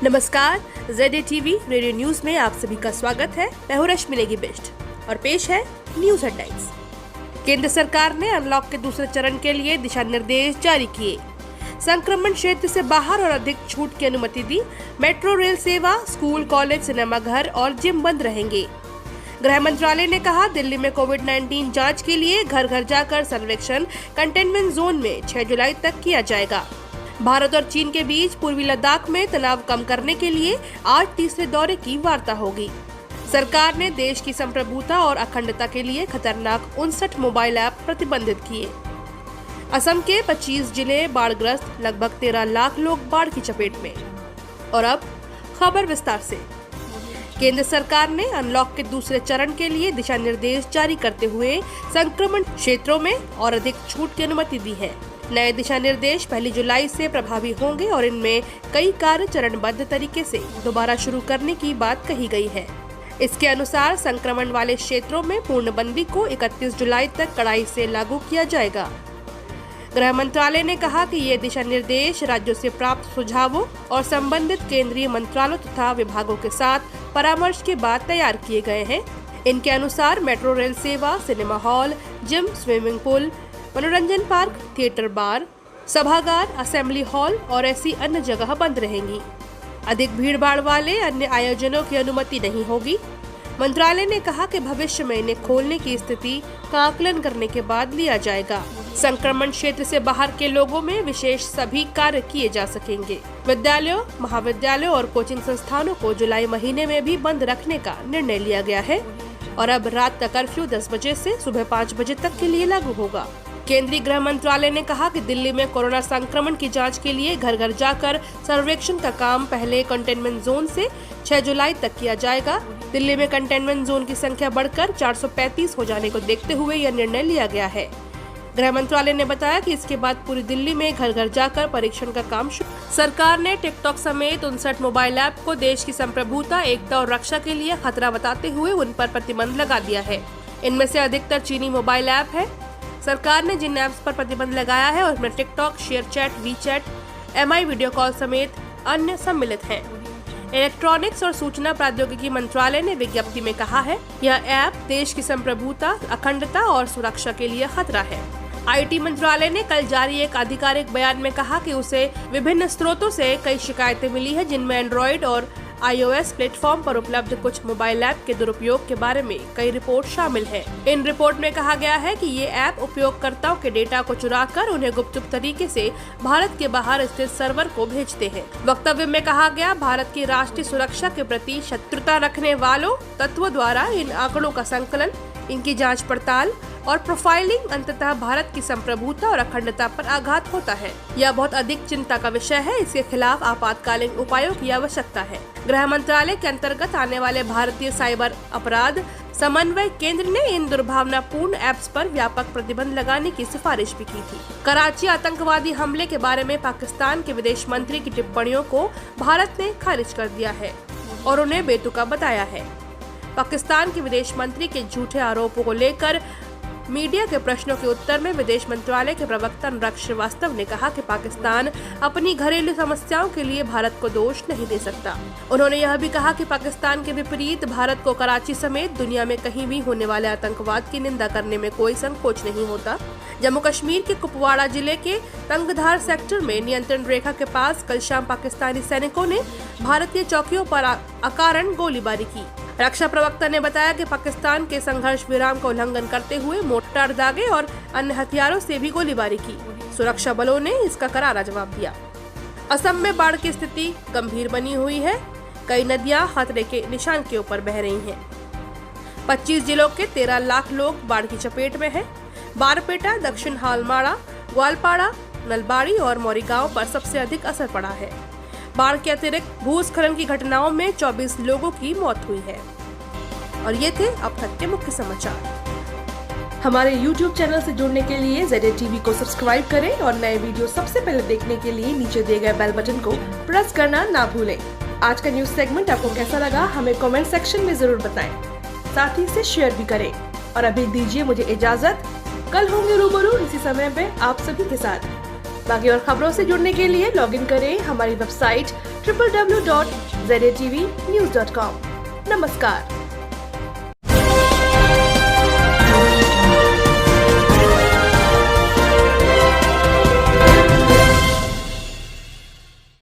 नमस्कार, ZA TV radio news में आप सभी का स्वागत है। मैं हूं रश्मि नेगी बिष्ट और पेश है न्यूज हेडलाइंस। केंद्र सरकार ने अनलॉक के दूसरे चरण के लिए दिशा निर्देश जारी किए। संक्रमण क्षेत्र से बाहर और अधिक छूट की अनुमति दी। मेट्रो रेल सेवा, स्कूल, कॉलेज, सिनेमाघर और जिम बंद रहेंगे। गृह मंत्रालय ने कहा, दिल्ली में कोविड-19 जांच के लिए घर घर जाकर सर्वेक्षण कंटेनमेंट जोन में 6 जुलाई तक किया जाएगा। भारत और चीन के बीच पूर्वी लद्दाख में तनाव कम करने के लिए आज तीसरे दौरे की वार्ता होगी। सरकार ने देश की संप्रभुता और अखंडता के लिए खतरनाक 59 मोबाइल ऐप प्रतिबंधित किए। असम के 25 जिले बाढ़ग्रस्त, लगभग 13 लाख लोग बाढ़ की चपेट में। और अब खबर विस्तार से। केंद्र सरकार ने अनलॉक के दूसरे चरण के लिए दिशा निर्देश जारी करते हुए संक्रमण क्षेत्रों में और अधिक छूट की अनुमति दी है। नए दिशा निर्देश 1 जुलाई से प्रभावी होंगे और इनमें कई कार्य चरणबद्ध तरीके से दोबारा शुरू करने की बात कही गई है। इसके अनुसार संक्रमण वाले क्षेत्रों में पूर्णबंदी को 31 जुलाई तक कड़ाई से लागू किया जाएगा। गृह मंत्रालय ने कहा कि ये दिशा निर्देश राज्यों से प्राप्त सुझावों और संबंधित केंद्रीय मंत्रालयों तथा विभागों के साथ परामर्श के बाद तैयार किए गए हैं। इनके अनुसार मेट्रो रेल सेवा, cinema hall, gym, swimming pool, मनोरंजन पार्क, थिएटर, बार, सभागार, असेंबली हॉल और ऐसी अन्य जगह बंद रहेंगी। अधिक भीड़भाड़ वाले अन्य आयोजनों की अनुमति नहीं होगी। मंत्रालय ने कहा कि भविष्य में इन्हें खोलने की स्थिति का आकलन करने के बाद लिया जाएगा। संक्रमण क्षेत्र से बाहर के लोगों में विशेष सभी कार्य किए जा सकेंगे। विद्यालयों, महाविद्यालयों और कोचिंग संस्थानों को जुलाई महीने में भी बंद रखने का निर्णय लिया गया है और अब रात का कर्फ्यू 10 बजे से सुबह 5 बजे तक के लिए लागू होगा। केंद्रीय गृह मंत्रालय ने कहा कि दिल्ली में कोरोना संक्रमण की जांच के लिए घर घर जाकर सर्वेक्षण का काम पहले कंटेनमेंट जोन से 6 जुलाई तक किया जाएगा। दिल्ली में कंटेनमेंट जोन की संख्या बढ़कर 435 हो जाने को देखते हुए यह निर्णय लिया गया है। गृह मंत्रालय ने बताया कि इसके बाद पूरी दिल्ली में घर घर जाकर परीक्षण का काम शुरू। सरकार ने टिकटॉक समेत 59 मोबाइल ऐप को देश की संप्रभुता, एकता और रक्षा के लिए खतरा बताते हुए उन पर प्रतिबंध लगा दिया है। इनमें से अधिकतर चीनी मोबाइल ऐप है। सरकार ने जिन ऐप्स पर प्रतिबंध लगाया है उसमें TikTok, share chat, WeChat, MI video call समेत अन्य सम्मिलित हैं। इलेक्ट्रॉनिक्स और सूचना प्रौद्योगिकी मंत्रालय ने विज्ञप्ति में कहा है, यह ऐप देश की संप्रभुता, अखंडता और सुरक्षा के लिए खतरा है। IT मंत्रालय ने कल जारी एक आधिकारिक बयान में कहा कि उसे विभिन्न स्रोतों से कई शिकायतें मिली है, जिनमें एंड्रॉइड और iOS प्लेटफॉर्म पर उपलब्ध कुछ मोबाइल ऐप के दुरुपयोग के बारे में कई रिपोर्ट शामिल है। इन रिपोर्ट में कहा गया है कि ये ऐप उपयोगकर्ताओं के डेटा को चुराकर उन्हें गुप्त तरीके से भारत के बाहर स्थित सर्वर को भेजते हैं। वक्तव्य में कहा गया, भारत की राष्ट्रीय सुरक्षा के प्रति शत्रुता रखने वालों तत्वों द्वारा इन आंकड़ों का संकलन, इनकी जांच पड़ताल और प्रोफाइलिंग अंततः भारत की संप्रभुता और अखंडता पर आघात होता है। यह बहुत अधिक चिंता का विषय है। इसके खिलाफ आपातकालीन उपायों की आवश्यकता है। गृह मंत्रालय के अंतर्गत आने वाले भारतीय साइबर अपराध समन्वय केंद्र ने इन दुर्भावनापूर्ण ऐप्स पर व्यापक प्रतिबंध लगाने की सिफारिश भी की थी। कराची आतंकवादी हमले के बारे में पाकिस्तान के विदेश मंत्री की टिप्पणियों को भारत ने खारिज कर दिया है और उन्हें बेतुका बताया है। पाकिस्तान के विदेश मंत्री के झूठे आरोपों को लेकर मीडिया के प्रश्नों के उत्तर में विदेश मंत्रालय के प्रवक्ता अनुराग श्रीवास्तव ने कहा कि पाकिस्तान अपनी घरेलू समस्याओं के लिए भारत को दोष नहीं दे सकता। उन्होंने यह भी कहा कि पाकिस्तान के विपरीत भारत को कराची समेत दुनिया में कहीं भी होने वाले आतंकवाद की निंदा करने में कोई संकोच नहीं होता। जम्मू कश्मीर के कुपवाड़ा जिले के तंगधार सेक्टर में नियंत्रण रेखा के पास कल शाम पाकिस्तानी सैनिकों ने भारतीय चौकियों पर अकारण गोलीबारी की। रक्षा प्रवक्ता ने बताया कि पाकिस्तान के संघर्ष विराम का उल्लंघन करते हुए मोर्टार दागे और अन्य हथियारों से भी गोलीबारी की। सुरक्षा बलों ने इसका करारा जवाब दिया। असम में बाढ़ की स्थिति गंभीर बनी हुई है। कई नदियां खतरे के निशान के ऊपर बह रही हैं। 25 जिलों के 13 लाख लोग बाढ़ की चपेट में हैं। बारपेटा, दक्षिण हालमाड़ा, ग्वालपाड़ा, नलबाड़ी और मोरीगांव पर सबसे अधिक असर पड़ा है। बाढ़ के अतिरिक्त भूस्खलन की घटनाओं में 24 लोगों की मौत हुई है। और ये थे अब तक के मुख्य समाचार। हमारे YouTube चैनल से जुड़ने के लिए ZA TV को सब्सक्राइब करें और नए वीडियो सबसे पहले देखने के लिए नीचे दिए गए बेल बटन को प्रेस करना ना भूलें। आज का न्यूज सेगमेंट आपको कैसा लगा हमें कमेंट सेक्शन में जरूर बताएं। साथ ही इसे शेयर भी करें और अभी दीजिए मुझे इजाजत। कल होंगे रूबरू इसी समय पे आप सभी के साथ। बाकी और खबरों से जुड़ने के लिए लॉगिन करें हमारी वेबसाइट www.zatvnews.com। नमस्कार।